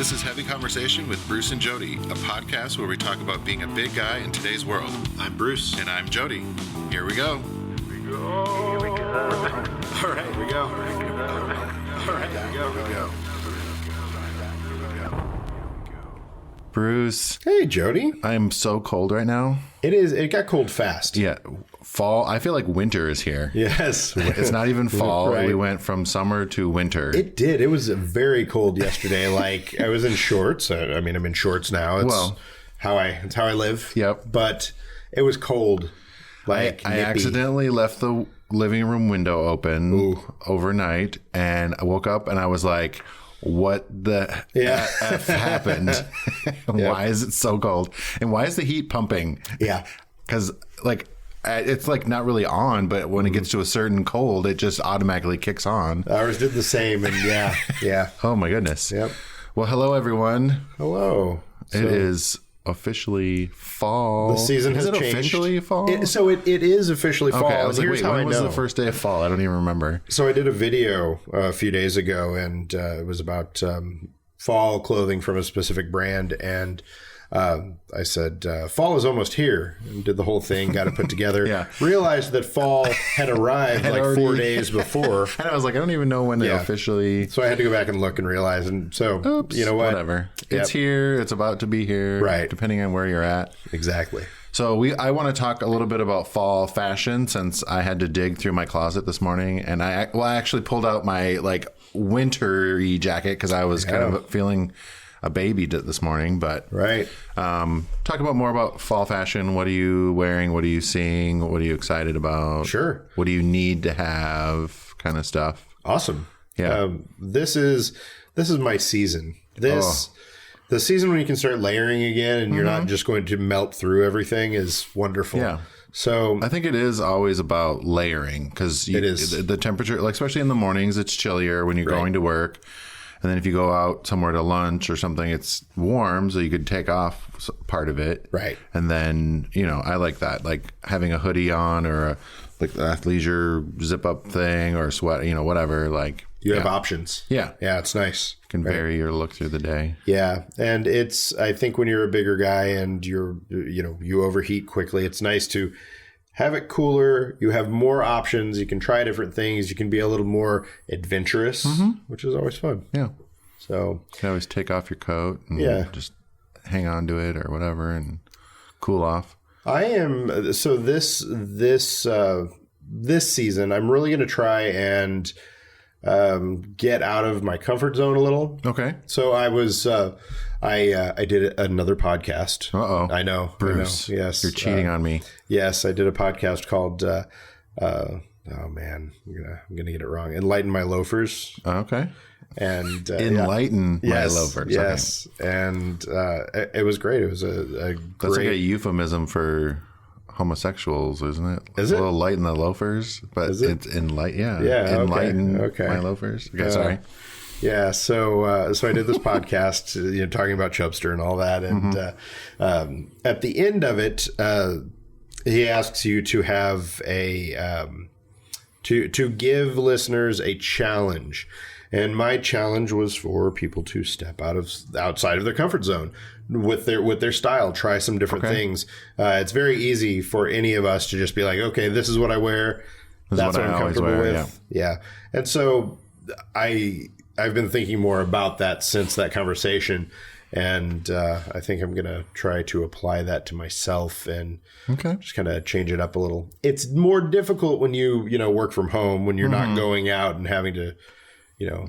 This is Heavy Conversation with Bruce and Jody, a podcast where we talk about being a big guy in today's world. I'm Bruce. And I'm Jody. Here we go. Here we go. All right, here we go. All right, here we go. Bruce. Hey, Jody. I am so cold right now. It got cold fast. Yeah. Fall. I feel like winter is here. Yes. It's not even fall. Right. We went from summer to winter. It did. It was very cold yesterday. Like I was in shorts. I mean, I'm in shorts now. It's how I live. Yep. But it was cold. Like I nippy. accidentally left the living room window open overnight, and I woke up and I was like, what the F happened? Why is it so cold? And why is the heat pumping? Yeah. Because like it's like not really on, but when it gets to a certain cold, it just automatically kicks on. Ours did the same. And yeah. Oh my goodness. Yep. Well, hello everyone. Hello. It is officially fall. The season has changed. Officially fall? It is officially fall. Okay, I was like, here's wait, how when I was know. the first day of fall? I don't even remember. So I did a video a few days ago, and it was about fall clothing from a specific brand. And I said, fall is almost here, and did the whole thing, got it put together. Yeah. Realized that fall had arrived like already 4 days before. And I was like, I don't even know when it officially... So I had to go back and look and realize. And so, Oops, you know what? Whatever. It's here. It's about to be here. Right. Depending on where you're at. Exactly. So I want to talk a little bit about fall fashion, since I had to dig through my closet this morning, and I actually pulled out my like wintry jacket because I was kind of feeling a baby this morning. But Right. talk about more about fall fashion. What are you wearing? What are you seeing? What are you excited about? Sure. What do you need to have? Kind of stuff. Awesome. Yeah. This is my season. The season when you can start layering again and you're not just going to melt through everything is wonderful. Yeah. So I think it is always about layering, because It is. the temperature, like especially in the mornings, it's chillier when you're going to work. And then if you go out somewhere to lunch or something, it's warm, so you could take off part of it. Right. And then, I like that, like having a hoodie on or like the athleisure zip up thing or a sweat, whatever. Like you have options. Yeah. Yeah, it's nice. Can vary your look through the day. Yeah. And I think when you're a bigger guy and you overheat quickly, it's nice to have it cooler. You have more options. You can try different things. You can be a little more adventurous, which is always fun. Yeah. So You can always take off your coat and just hang on to it or whatever and cool off. I am. So this season, I'm really going to try and get out of my comfort zone a little. Okay. So I was, I did another podcast. Uh-oh. I know, Bruce. Yes. You're cheating on me. Yes. I did a podcast called, oh man, I'm going to get it wrong. Enlighten My Loafers. Okay. And Enlighten my yes, loafers. Yes. Okay. And it was great. It was a great. That's like a euphemism for homosexuals, isn't it? Is it? A little light in the loafers, but Is it? it's enlighten. Yeah. Yeah, Enlighten okay. my loafers. Okay, sorry. Yeah, so I did this podcast, talking about Chubster and all that, and at the end of it, he asks you to have a to give listeners a challenge, and my challenge was for people to step outside of their comfort zone with their style, try some different things. It's very easy for any of us to just be like, okay, this is what I wear, that's what I'm comfortable with, yeah. And so I've been thinking more about that since that conversation, and I think I'm going to try to apply that to myself and just kind of change it up a little. It's more difficult when you work from home, when you're not going out and having to,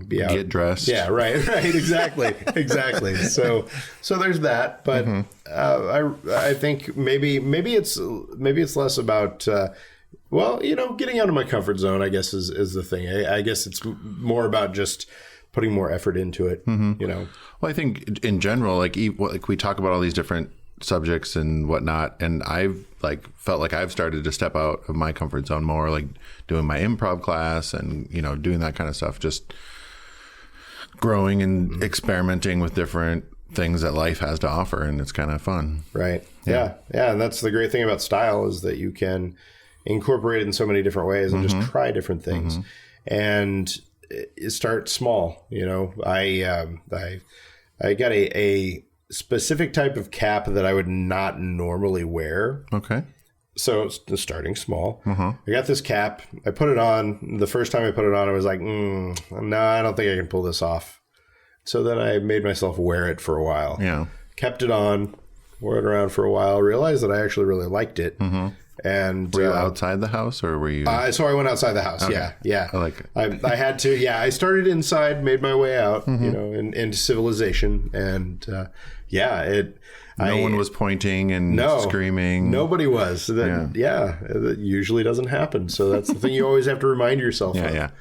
be out. Get dressed. Yeah, right, exactly. So there's that, but I think maybe it's less about. Getting out of my comfort zone, I guess, is the thing. I guess it's more about just putting more effort into it, Well, I think in general, like we talk about all these different subjects and whatnot, and I've felt like I've started to step out of my comfort zone more, like doing my improv class and, doing that kind of stuff, just growing and experimenting with different things that life has to offer, and it's kind of fun. Right. Yeah. And that's the great thing about style, is that you can incorporate it in so many different ways and just try different things. And start small. I I got a specific type of cap that I would not normally wear. Okay. So it's starting small. I got this cap. I put it on. The first time I put it on, I was like, no, I don't think I can pull this off. So then I made myself wear it for a while. Yeah. Kept it on, wore it around for a while, realized that I actually really liked it. And Were you outside the house or were you? so I went outside the house. Okay. Yeah. I like it. I had to. Yeah, I started inside, made my way out, into civilization, and No one was pointing and screaming. Nobody was. That usually doesn't happen. So that's the thing you always have to remind yourself of. Yeah.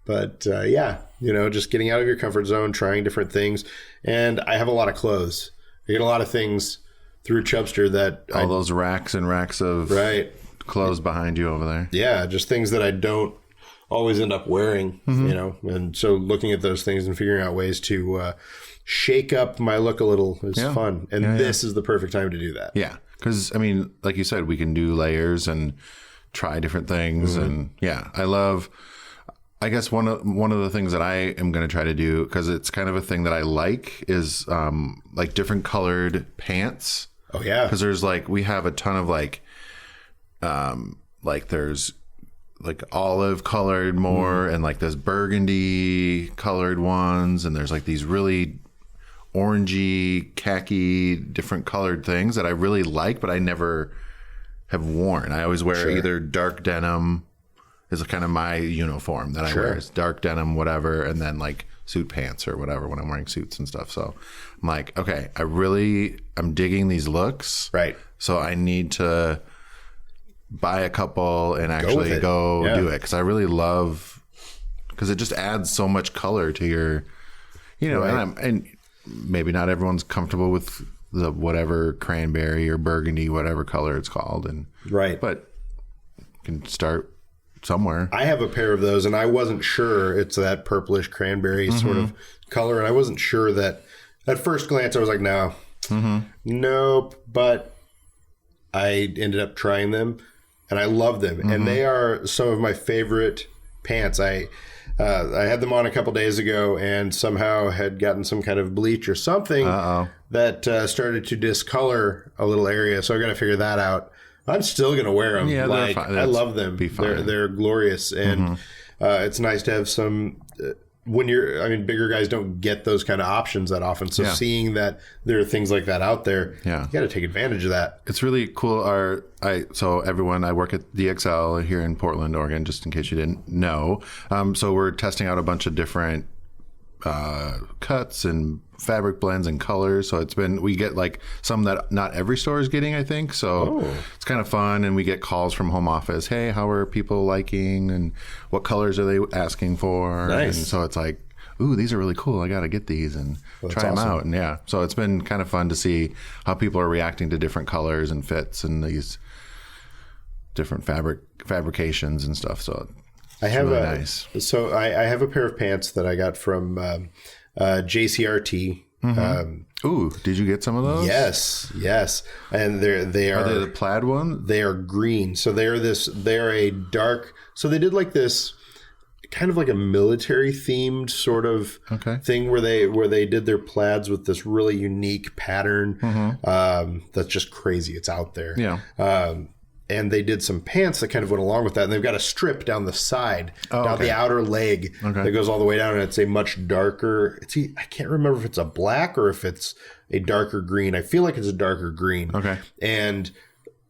But just getting out of your comfort zone, trying different things. And I have a lot of clothes. I get a lot of things through Chubster that all those racks and racks of clothes behind you over there. Yeah, just things that I don't always end up wearing, And so looking at those things and figuring out ways to shake up my look a little is fun. And this is the perfect time to do that. Yeah. Because, I mean, like you said, we can do layers and try different things. And I guess one of the things that I am going to try to do, because it's kind of a thing that I like, is like different colored pants. Oh, yeah. Because there's we have a ton of there's olive colored more and there's burgundy colored ones. And there's these really orangey, khaki, different colored things that I really like, but I never have worn. I always wear either dark denim is kind of my uniform that I wear. It's dark denim, whatever, and then suit pants or whatever when I'm wearing suits and stuff. So I'm like, okay, I'm digging these looks. Right. So I need to buy a couple and actually go do it. Because I really love, because it just adds so much color to your, and maybe not everyone's comfortable with the whatever cranberry or burgundy, whatever color it's called. But you can start somewhere. I have a pair of those, and I wasn't sure it's that purplish cranberry sort of color, and I wasn't sure that at first glance I was like, no, nope. But I ended up trying them, and I love them, and they are some of my favorite pants. I had them on a couple days ago, and somehow had gotten some kind of bleach or something that started to discolor a little area. So I got to figure that out. I'm still going to wear them. Yeah, I love them. They're glorious. And it's nice to have some, bigger guys don't get those kind of options that often. So seeing that there are things like that out there, you got to take advantage of that. It's really cool. I work at DXL here in Portland, Oregon, just in case you didn't know. So we're testing out a bunch of different cuts and fabric blends and colors. So we get some that not every store is getting, I think. So it's kind of fun. And we get calls from home office. Hey, how are people liking and what colors are they asking for? Nice. And so it's ooh, these are really cool. I got to get these and try them out. And so it's been kind of fun to see how people are reacting to different colors and fits and these different fabrications and stuff. So I have nice. So I have a pair of pants that I got from JCRT. Ooh, did you get some of those? Yes. And they are. Are they the plaid one? They are green. So they're a dark. So they did this kind of a military themed sort of thing where they did their plaids with this really unique pattern. That's just crazy. It's out there. Yeah. And they did some pants that kind of went along with that. And they've got a strip down the side, down the outer leg that goes all the way down. And it's a much darker, I can't remember if it's a black or if it's a darker green. I feel like it's a darker green. Okay. And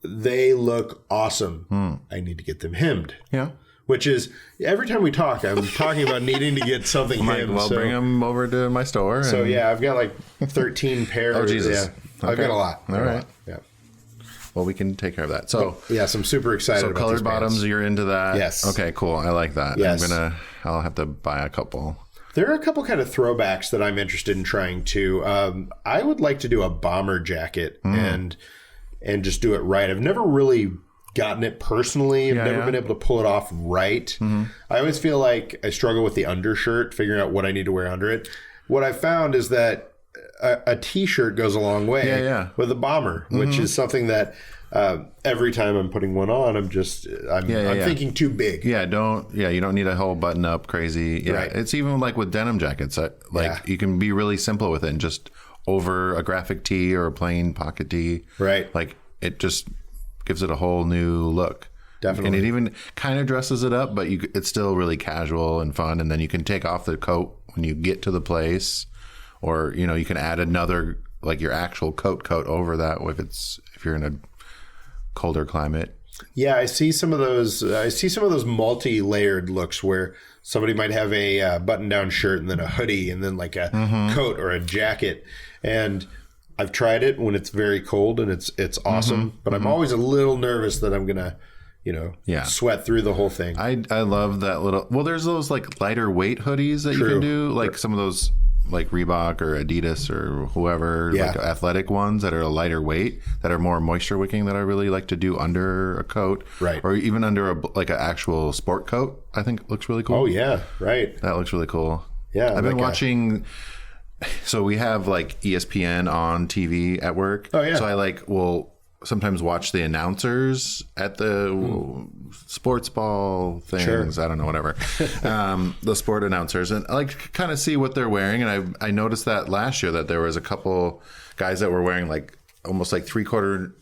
they look awesome. I need to get them hemmed. Yeah. Which is, every time we talk, I'm talking about needing to get something hemmed. Bring them over to my store. So I've got 13 pairs. Oh, Jesus. Yeah. I've got a lot. All right. Yeah. Well, we can take care of that. So so I'm super excited about colored these bottoms, pants. You're into that? Yes. Okay, cool. I like that. Yes. I'll have to buy a couple. There are a couple kind of throwbacks that I'm interested in trying to. I would like to do a bomber jacket and just do it right. I've never really gotten it personally. I've never been able to pull it off right. I always feel like I struggle with the undershirt, figuring out what I need to wear under it. What I found is that a T-shirt goes a long way Yeah. with a bomber, which is something that every time I'm putting one on, I'm thinking too big. Yeah, you don't need a whole button up crazy. Yeah, Right. it's even like with denim jackets. You can be really simple with it and just over a graphic tee or a plain pocket tee. Right. Like it just gives it a whole new look. Definitely. And it even kind of dresses it up, but it's still really casual and fun. And then you can take off the coat when you get to the place, or you can add another like your actual coat over that if you're in a colder climate. Yeah, I see some of those multi-layered looks where somebody might have a button-down shirt and then a hoodie and then like a coat or a jacket. And I've tried it when it's very cold and it's awesome, but I'm always a little nervous that I'm gonna, sweat through the whole thing. I love that little. Well, there's those like lighter weight hoodies that you can do, like some of those like Reebok or Adidas or whoever, like athletic ones that are a lighter weight, that are more moisture wicking, that I really like to do under a coat, right? Or even under an actual sport coat. I think looks really cool. Oh yeah, right. That looks really cool. Yeah, I've been watching. So we have like ESPN on TV at work. Oh yeah. So I will sometimes watch the announcers at the sports ball things. Sure. I don't know, whatever. The sport announcers, and I kind of see what they're wearing. And I noticed that last year that there was a couple guys that were wearing like almost like three-quarter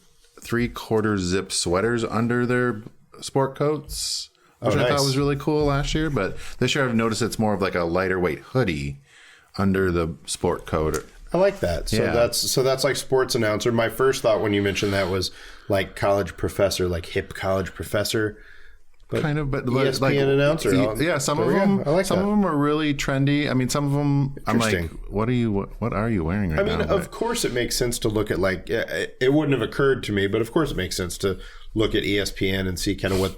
zip sweaters under their sport coats, which I thought was really cool last year. But this year I've noticed it's more of like a lighter weight hoodie under the sport coat. I like that. So that's like sports announcer. My first thought when you mentioned that was like college professor, like hip college professor. But kind of, but ESPN like announcer. Yeah, some of them. I like some that. of them are really trendy. I mean, some of them. I'm like, Interesting. what are you wearing right now? I mean, of course, it makes sense to look at like it wouldn't have occurred to me, but of course, it makes sense to look at ESPN and see kind of what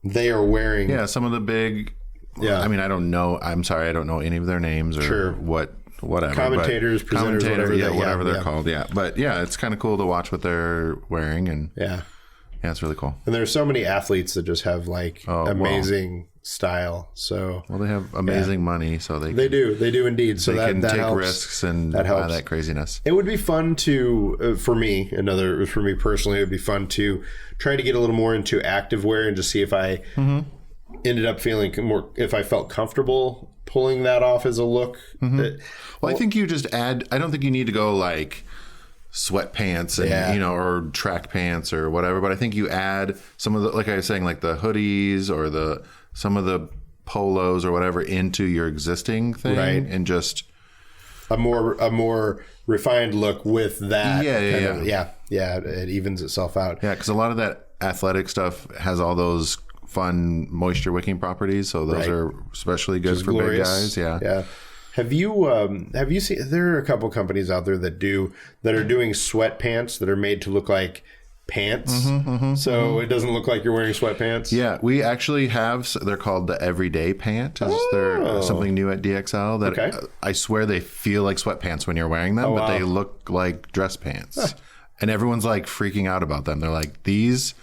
they are wearing. Yeah, some of the big. Yeah. I mean, I don't know. I'm sorry, I don't know any of their names or whatever. Commentators, presenters, whatever they're called. Yeah, but yeah, it's kind of cool to watch what they're wearing, and yeah, it's really cool. And there's so many athletes that just have like amazing style. So they have amazing money, so they do indeed. So they can that take helps. risks and that helps. buy that craziness. It would be fun to for me personally, it would be fun to try to get a little more into activewear and just see if I ended up feeling more, if I felt comfortable pulling that off as a look. I think you just add. I don't think you need to go like sweatpants and or track pants or whatever. But I think you add some of the, like I was saying, like the hoodies or some of the polos or whatever into your existing thing, right? And just a more refined look with that. Yeah. It evens itself out. Yeah, because a lot of that athletic stuff has all those fun moisture wicking properties, so those are especially good for big guys. Yeah. Have you seen? There are a couple companies out there that are doing sweatpants that are made to look like pants, so it doesn't look like you're wearing sweatpants. Yeah, we actually have. They're called the Everyday Pant. They're something new at DXL that I swear they feel like sweatpants when you're wearing them, but they look like dress pants, and everyone's like freaking out about them. They're like, these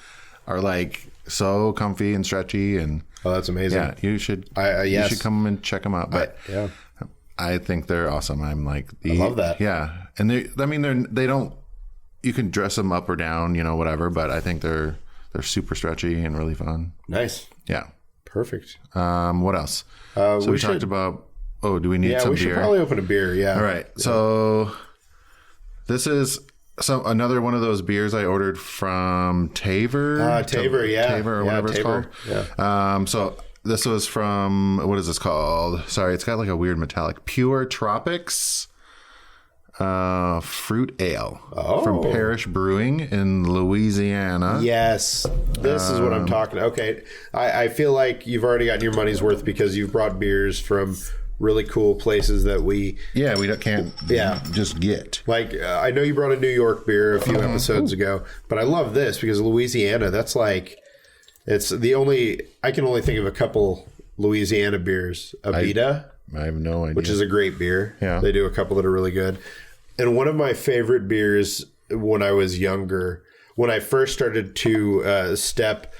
are like so comfy and stretchy, and that's amazing. Yeah, you should. You should come and check them out. But I think they're awesome. I'm like, I love that. Yeah, and they don't. You can dress them up or down, whatever. But I think they're super stretchy and really fun. Nice. Yeah. Perfect. What else? So we talked about. Oh, do we need some beer? Yeah, we should probably open a beer. Yeah. All right. Yeah. So this is another one of those beers I ordered from Taver. Taver, or whatever it's called. Yeah. So this was from, what is this called? Sorry, it's got like a weird metallic. Pure Tropics Fruit Ale from Parish Brewing in Louisiana. Yes, this is what I'm talking about. Okay, I feel like you've already gotten your money's worth because you've brought beers from really cool places that we can't just get. Like I know you brought a New York beer a few episodes ago, but I love this because Louisiana, that's like, I can only think of a couple Louisiana beers. Abita, I have no idea. Which is a great beer. Yeah. They do a couple that are really good. And one of my favorite beers when I was younger, when I first started to step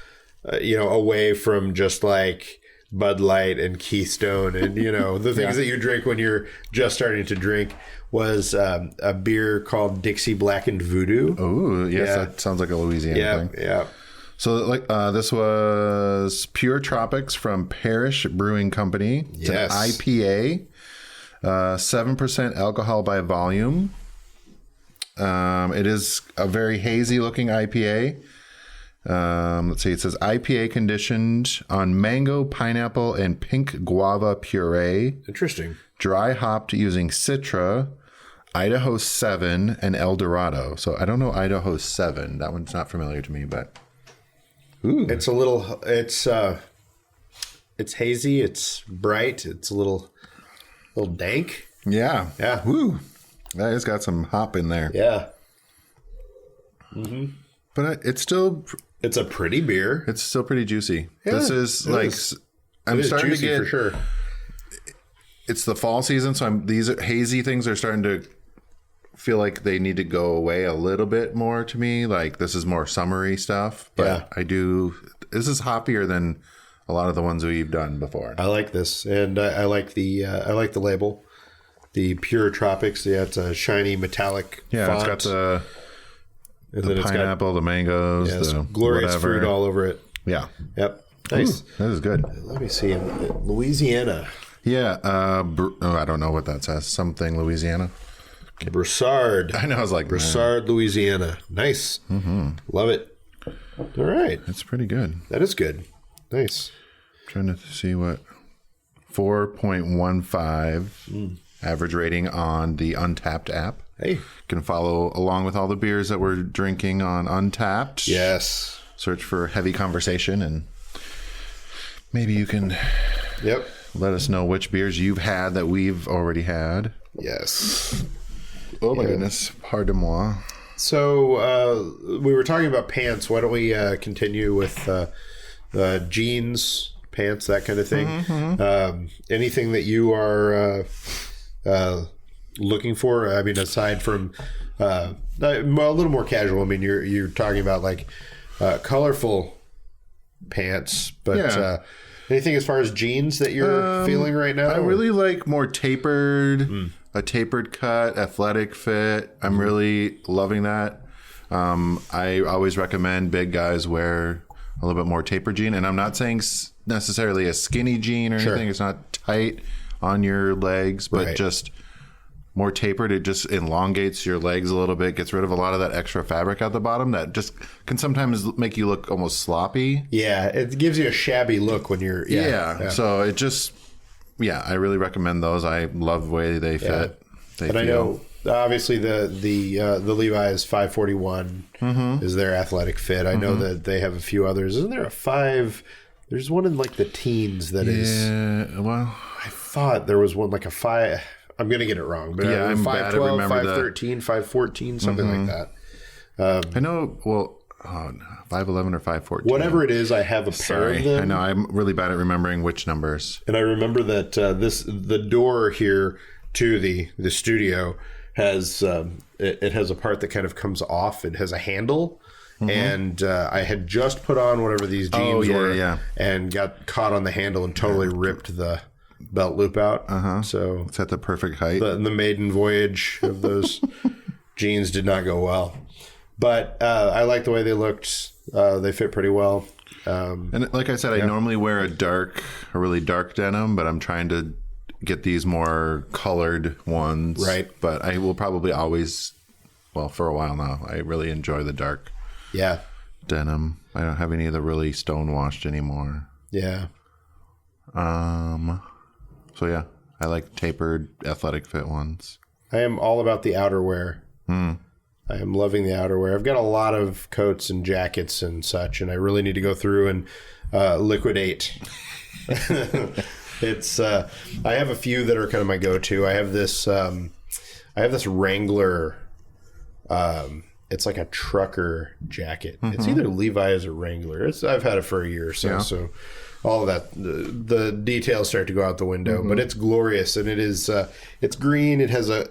away from just like Bud Light and Keystone and, the things that you drink when you're just starting to drink, was a beer called Dixie Blackened Voodoo. Oh, yes, that sounds like a Louisiana thing. Yeah. So this was Pure Tropics from Parish Brewing Company. It's an IPA, 7% alcohol by volume. It is a very hazy looking IPA. Let's see, it says IPA conditioned on mango, pineapple, and pink guava puree. Interesting. Dry hopped using Citra, Idaho 7, and El Dorado. So I don't know Idaho 7. That one's not familiar to me, but it's a little. It's hazy. It's bright. It's a little dank. yeah. Woo. That has got some hop in there. Yeah. But it's still a pretty beer. It's still pretty juicy. Yeah, this is I'm starting to get for sure. It's the fall season, so these hazy things are starting to feel like they need to go away a little bit more to me. Like this is more summery stuff, but this is hoppier than a lot of the ones we've done before. I like this, and I like the label, the Pure Tropics. Yeah, it's a shiny metallic. Yeah, font. it's got the pineapple, the mangoes, the glorious whatever. fruit all over it. Yeah. Yep. Nice. Ooh, that is good. Let me see. Louisiana. Yeah. I don't know what that says. Something Louisiana. Broussard. I know. I was like Broussard, Louisiana. Nice. Mm-hmm. Love it. All right. It's pretty good. That is good. Nice. Trying to see what 4.15 average rating on the Untapped app. Hey. You can follow along with all the beers that we're drinking on Untapped. Yes. Search for Heavy Conversation, and maybe you can let us know which beers you've had that we've already had. Yes. Oh my goodness. Pardon moi. So we were talking about pants. Why don't we continue with jeans, pants, that kind of thing? Mm-hmm. Anything that you are looking for? I mean, aside from a little more casual. I mean, you're talking about like colorful pants, but anything as far as jeans that you're feeling right now? I really like more tapered, a tapered cut, athletic fit. I'm really loving that. I always recommend big guys wear a little bit more tapered jean, and I'm not saying necessarily a skinny jean or anything. It's not tight on your legs, but just more tapered. It just elongates your legs a little bit, gets rid of a lot of that extra fabric at the bottom that just can sometimes make you look almost sloppy. Yeah, it gives you a shabby look when you're... So it just... Yeah, I really recommend those. I love the way they fit. And I know, obviously, the Levi's 541 is their athletic fit. I know that they have a few others. Isn't there a 5... There's one in like the teens that is... Yeah, well... I thought there was one like a 5... I'm going to get it wrong, but I'm 512, 513, 514, something like that. I know, 511 or 514. Whatever it is, I have a pair of them. I know, I'm really bad at remembering which numbers. And I remember that the door here to the studio has it has a part that kind of comes off. It has a handle. And I had just put on whatever these jeans were and got caught on the handle and totally ripped the belt loop out. So it's at the perfect height. The maiden voyage of those jeans did not go well. But I like the way they looked. They fit pretty well. And like I said, I normally wear a really dark denim, but I'm trying to get these more colored ones. Right. But I will probably always, for a while now, I really enjoy the dark denim. I don't have any of the really stonewashed anymore. Yeah. So yeah, I like tapered athletic fit ones. I am all about the outerwear. I am loving the outerwear. I've got a lot of coats and jackets and such, and I really need to go through and liquidate. It's I have a few that are kind of my go-to. I have this Wrangler. It's like a trucker jacket. It's either Levi's or Wrangler. I've had it for a year or so. So all of that, the details start to go out the window, but it's glorious, and it is. It's green. It has a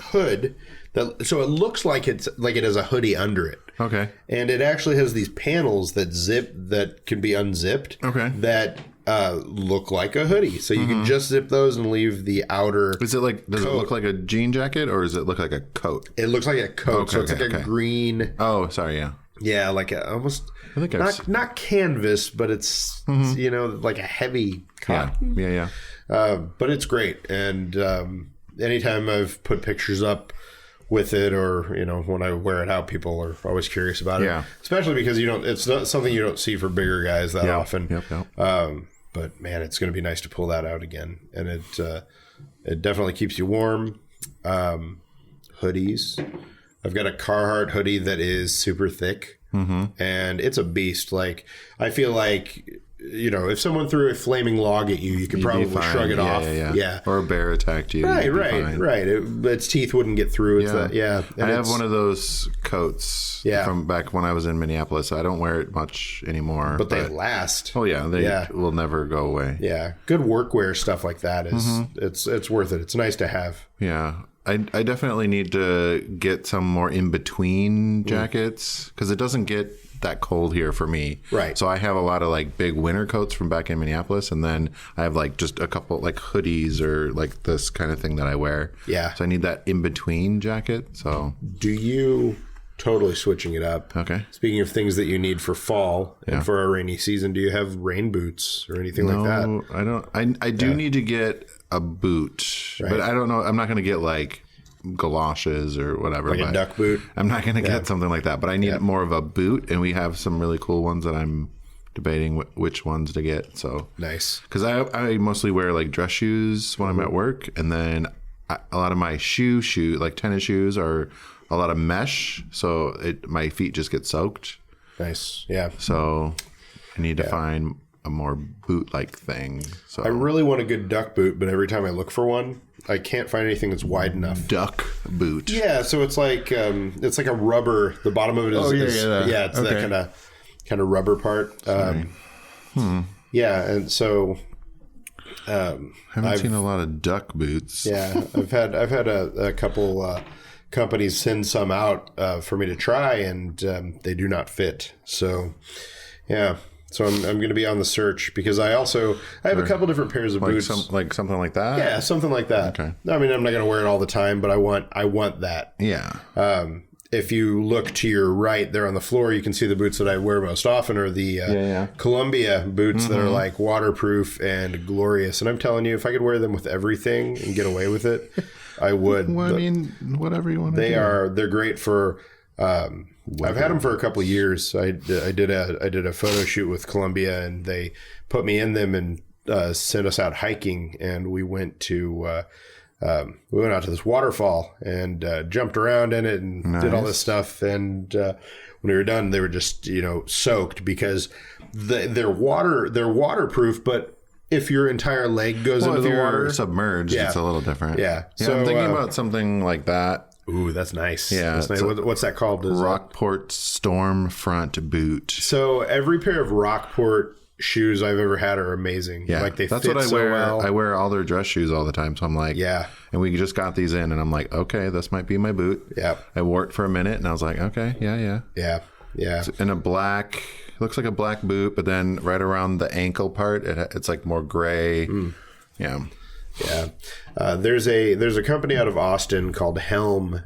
hood that, so it looks like it has a hoodie under it. Okay. And it actually has these panels that can be unzipped. Okay. That look like a hoodie. So you can just zip those and leave the outer. Is it like, does it look like a jean jacket or does it look like a coat? It looks like a coat. So it's like a green. Oh, sorry. Yeah. Yeah, like almost I think not canvas, but it's like a heavy cotton. Yeah. But it's great. And anytime I've put pictures up with it, or when I wear it out, people are always curious about it. Yeah. Especially because it's not something you don't see for bigger guys that often. Yep. But man, it's going to be nice to pull that out again, and it definitely keeps you warm. Hoodies. I've got a Carhartt hoodie that is super thick, and it's a beast. Like, I feel like, if someone threw a flaming log at you, you could probably shrug it off. Yeah. Or a bear attacked you. Right. Its teeth wouldn't get through. And I have one of those coats from back when I was in Minneapolis. I don't wear it much anymore. But they last. Oh, yeah. They will never go away. Yeah. Good workwear stuff like that is it's worth it. It's nice to have. Yeah. I definitely need to get some more in-between jackets because it doesn't get that cold here for me. Right. So I have a lot of like big winter coats from back in Minneapolis, and then I have like just a couple like hoodies or like this kind of thing that I wear. Yeah. So I need that in-between jacket. So do you totally switching it up? Okay. Speaking of things that you need for fall and for our rainy season, do you have rain boots or anything like that? No, I don't. I do need to get a boot, but I don't know. I'm not going to get like galoshes or whatever. Like a duck boot? I'm not going to get something like that, but I need more of a boot, and we have some really cool ones that I'm debating which ones to get. So nice. Because I mostly wear like dress shoes when I'm at work, and then a lot of my shoe like tennis shoes are a lot of mesh, so my feet just get soaked. Nice. Yeah. So I need to find a more boot-like thing. So I really want a good duck boot, but every time I look for one, I can't find anything that's wide enough. Duck boot. Yeah, so it's like a rubber. The bottom of it is it's that kind of rubber part. Yeah, and so I've seen a lot of duck boots. Yeah, I've had a couple companies send some out for me to try, and they do not fit. So yeah. So I'm going to be on the search because I have a couple different pairs of boots. Something like that? Yeah, something like that. Okay. I mean, I'm not going to wear it all the time, but I want that. Yeah. If you look to your right there on the floor, you can see the boots that I wear most often are the Columbia boots that are like waterproof and glorious. And I'm telling you, if I could wear them with everything and get away with it, I would. Well, I mean, whatever you want to do. They're great for... I've had them for a couple of years. I did a photo shoot with Columbia, and they put me in them and sent us out hiking. And we went out to this waterfall and jumped around in it and did all this stuff. And when we were done, they were just soaked because they're waterproof, but if your entire leg goes into the water, submerged, it's a little different. Yeah. So I'm thinking about something like that. Ooh, that's nice. Yeah. That's nice. What's that called? Rockport Stormfront boot. So every pair of Rockport shoes I've ever had are amazing. Yeah. Like that's fit what I so wear. well. I wear all their dress shoes all the time. So I'm like, yeah. And we just got these in and I'm like, okay, this might be my boot. Yeah. I wore it for a minute and I was like, okay, yeah. Yeah. It's in a black, looks like a black boot, but then right around the ankle part, it's like more gray. Yeah. Yeah. There's a company out of Austin called Helm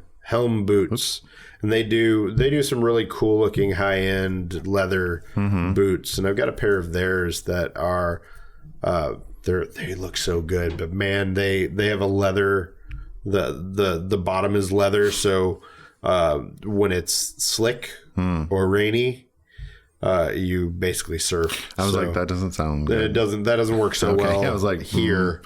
Boots, and they do some really cool looking high end leather boots, and I've got a pair of theirs that are they look so good, but man, they have a leather, the bottom is leather, so when it's slick or rainy, you basically surf. I was like, that doesn't sound good. That doesn't work so well. I was like, here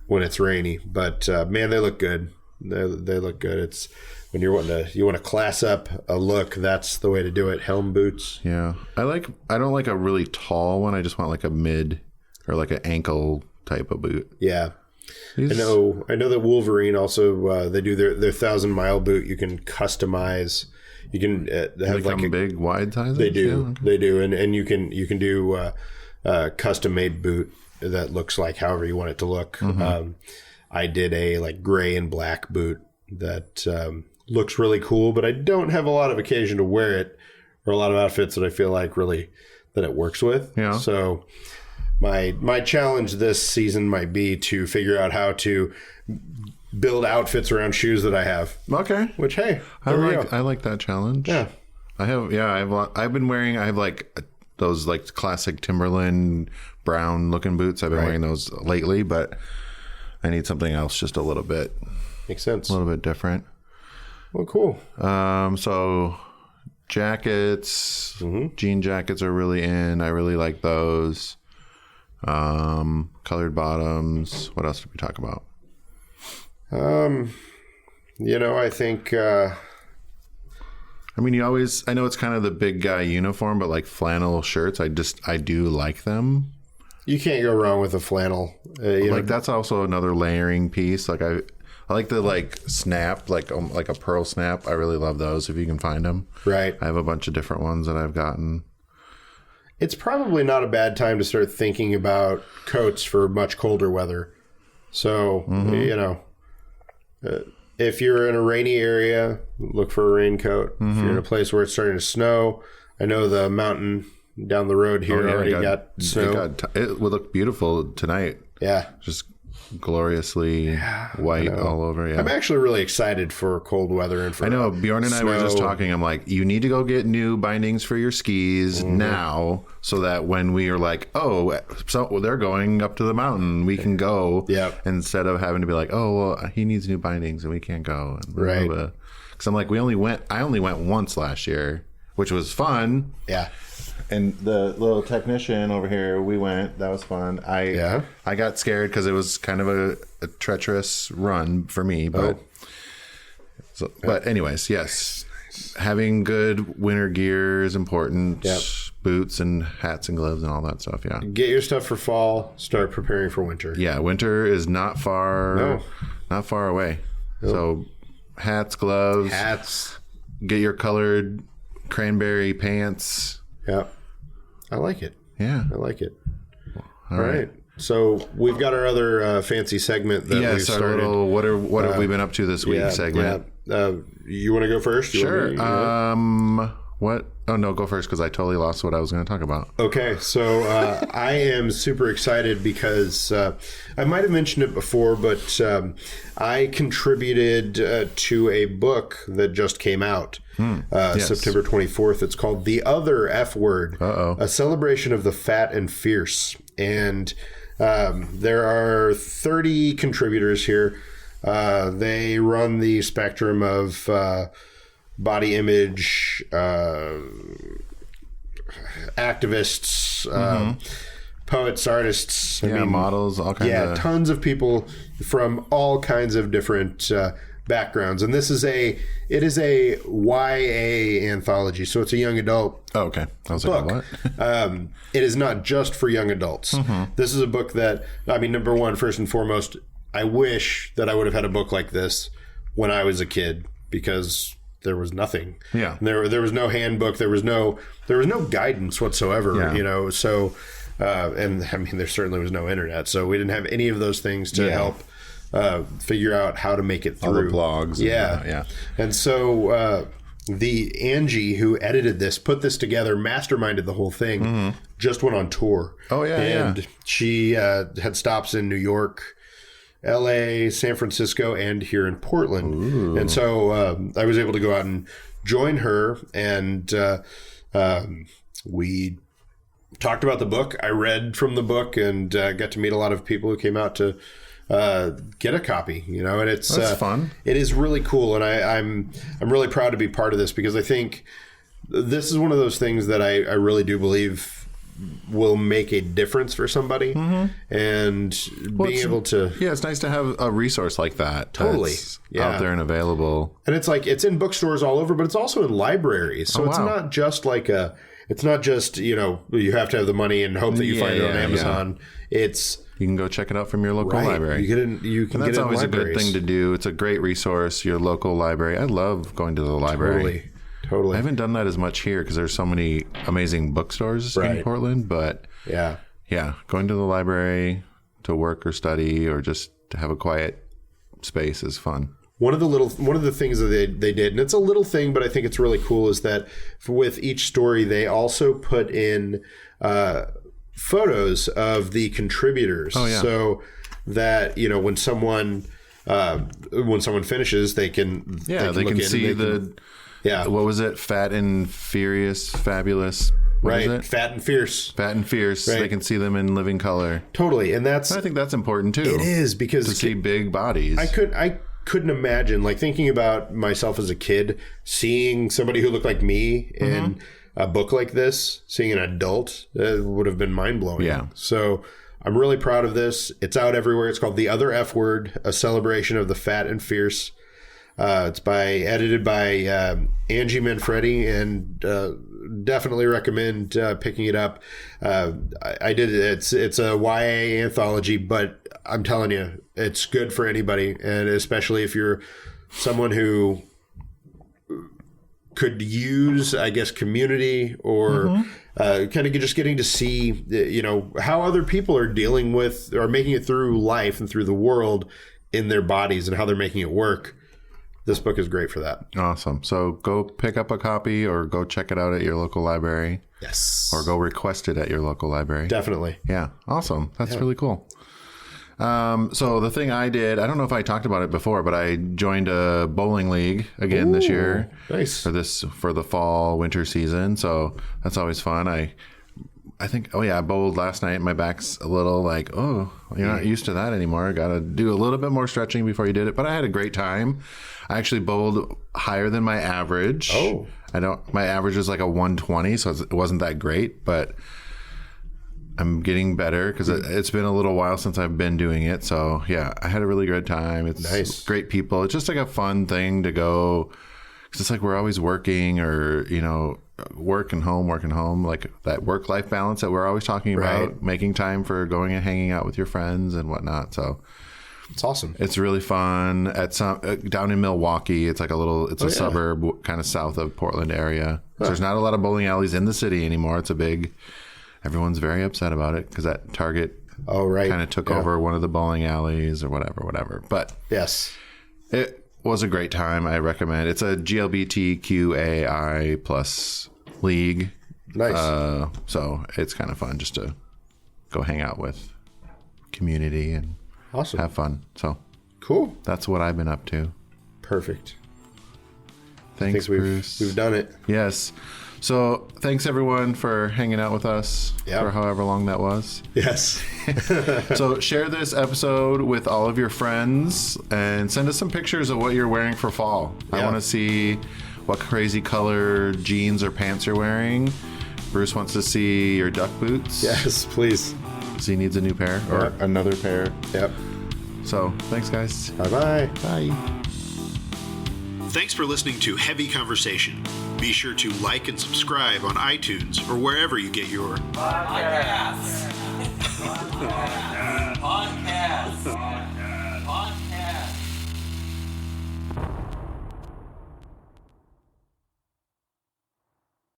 when it's rainy, but man, they look good. They look good. It's when you want to class up a look, that's the way to do it. Helm boots. Yeah. I don't like a really tall one. I just want like a mid or like an ankle type of boot. Yeah. I know that Wolverine also they do their 1,000-mile boot. You can customize. You can have like a big wide sizes. They do. They do, and you can do a custom made boot that looks like however you want it to look. I did a like gray and black boot that looks really cool, but I don't have a lot of occasion to wear it, or a lot of outfits that I feel like really that it works with. Yeah. So my challenge this season might be to figure out how to build outfits around shoes that I have. Okay. Which, hey, I there we go. like that challenge. Yeah. I've been wearing, I have like those like classic Timberland brown looking boots. I've been wearing those lately, but I need something else just a little bit Makes sense. different. Well, cool. So jackets, jean jackets are really in. I really like those. Colored bottoms. What else did we talk about? I think I mean, I know it's kind of the big guy uniform, but like flannel shirts, I do like them. you can't go wrong with a flannel. That's also another layering piece. Like I like the like snap, like a pearl snap. I really love those if you can find them. Right. I have a bunch of different ones that I've gotten. It's probably not a bad time to start thinking about coats for much colder weather. So, if you're in a rainy area, look for a raincoat. If you're in a place where it's starting to snow, I know the mountain down the road here already got snow. It would look beautiful tonight. Yeah. Just gloriously white all over. Yeah. I'm actually really excited for cold weather and for I know Bjorn and I were just talking. I'm like, you need to go get new bindings for your skis now, so that when we are like, oh, so they're going up to the mountain, we can go. Yep. Instead of having to be like, oh, well, he needs new bindings and we can't go. And right. Because I'm like, I only went once last year, which was fun. Yeah. And the little technician over here, we went. That was fun. I got scared because it was kind of a treacherous run for me. But but anyways, yes. Having good winter gear is important. Yep. Boots and hats and gloves and all that stuff, yeah. Get your stuff for fall. Start preparing for winter. Yeah, winter is not far away. Nope. So hats, gloves. Get your colored cranberry pants. Yeah. I like it. Yeah. I like it. All right. So we've got our other fancy segment that we've started. Our little what have we been up to this week segment. Yeah. You want to go first? Sure. What? Oh, no, go first because I totally lost what I was going to talk about. Okay. So I am super excited because I might have mentioned it before, but I contributed to a book that just came out. Yes. September 24th. It's called The Other F Word, A Celebration of the Fat and Fierce. And there are 30 contributors here. They run the spectrum of body image, activists, poets, artists. Models, all kinds of... tons of people from all kinds of different backgrounds. And it is a YA anthology, so it's a young adult okay. I was like, book. What? It is not just for young adults. This is a book that, number one, first and foremost, I wish that I would have had a book like this when I was a kid, because there was nothing. Yeah. There was no handbook. There was no guidance whatsoever. Yeah. So, and there certainly was no internet. So we didn't have any of those things to help figure out how to make it through. All the blogs. Yeah. And so the Angie who edited this, put this together, masterminded the whole thing, just went on tour. Oh, yeah. And she had stops in New York, LA, San Francisco, and here in Portland. Ooh. And so I was able to go out and join her, and we talked about the book. I read from the book and got to meet a lot of people who came out to get a copy, and it's that's fun. It is really cool, and I'm really proud to be part of this, because I think this is one of those things that I really do believe will make a difference for somebody, and being able to it's nice to have a resource like that out there and available. And it's like, it's in bookstores all over, but it's also in libraries, so it's not just like it's not just you have to have the money and hope that you find it on Amazon. It's you can go check it out from your local library. You can that's get it always in libraries. A good thing to do. It's a great resource, your local library. I love going to the library. Totally. I haven't done that as much here because there's so many amazing bookstores in Portland. But going to the library to work or study or just to have a quiet space is fun. one of the things that they did, and it's a little thing, but I think it's really cool, is that with each story they also put in photos of the contributors. Oh, yeah. So that, you know, when someone finishes, they can they can see what was it? Fat and Furious, Fabulous. What is it? Fat and Fierce. Fat and Fierce. Right. They can see them in living color. Totally, and I think that's important too. It is, because to see big bodies. I couldn't imagine, like, thinking about myself as a kid, seeing somebody who looked like me in a book like this, seeing an adult, would have been mind blowing. Yeah. So I'm really proud of this. It's out everywhere. It's called The Other F Word: A Celebration of the Fat and Fierce. It's edited by Angie Manfredi, and definitely recommend picking it up. I did it. It's a YA anthology, but I'm telling you, it's good for anybody, and especially if you're someone who could use, I guess, community, or kind of just getting to see, you know, how other people are dealing with or making it through life and through the world in their bodies and how they're making it work. This book is great for that. Awesome. So go pick up a copy, or go check it out at your local library. Yes. Or go request it at your local library. Definitely. Yeah. Awesome. That's really cool. So the thing I did, I don't know if I talked about it before, but I joined a bowling league again this year. Nice. For the fall winter season. So that's always fun. I think, I bowled last night. My back's a little like, you're not used to that anymore. Got to do a little bit more stretching before you did it. But I had a great time. I actually bowled higher than my average. Oh. My average was like a 120, so it wasn't that great, but I'm getting better because it's been a little while since I've been doing it. So yeah, I had a really good time. It's nice. Great people. It's just like a fun thing to go, because it's like we're always working, or, you know, work and home, like that work-life balance that we're always talking about, making time for going and hanging out with your friends and whatnot. So it's awesome. It's really fun. At some down in Milwaukee, it's like a suburb kind of south of Portland area. So there's not a lot of bowling alleys in the city anymore. Everyone's very upset about it because that Target kind of took over one of the bowling alleys or whatever. But yes, it was a great time. I recommend. It's a GLBTQAI plus league. Nice. So it's kind of fun just to go hang out with community and awesome. Have fun. So cool. That's what I've been up to. Perfect. Thanks, Bruce. We've done it. Yes. So thanks everyone for hanging out with us for however long that was. Yes. So share this episode with all of your friends and send us some pictures of what you're wearing for fall. I want to see what crazy color jeans or pants you're wearing. Bruce wants to see your duck boots. Yes, please. Because he needs a new pair or another pair. Yep. So thanks, guys. Bye-bye. Bye. Thanks for listening to Heavy Conversation. Be sure to like and subscribe on iTunes or wherever you get your podcasts.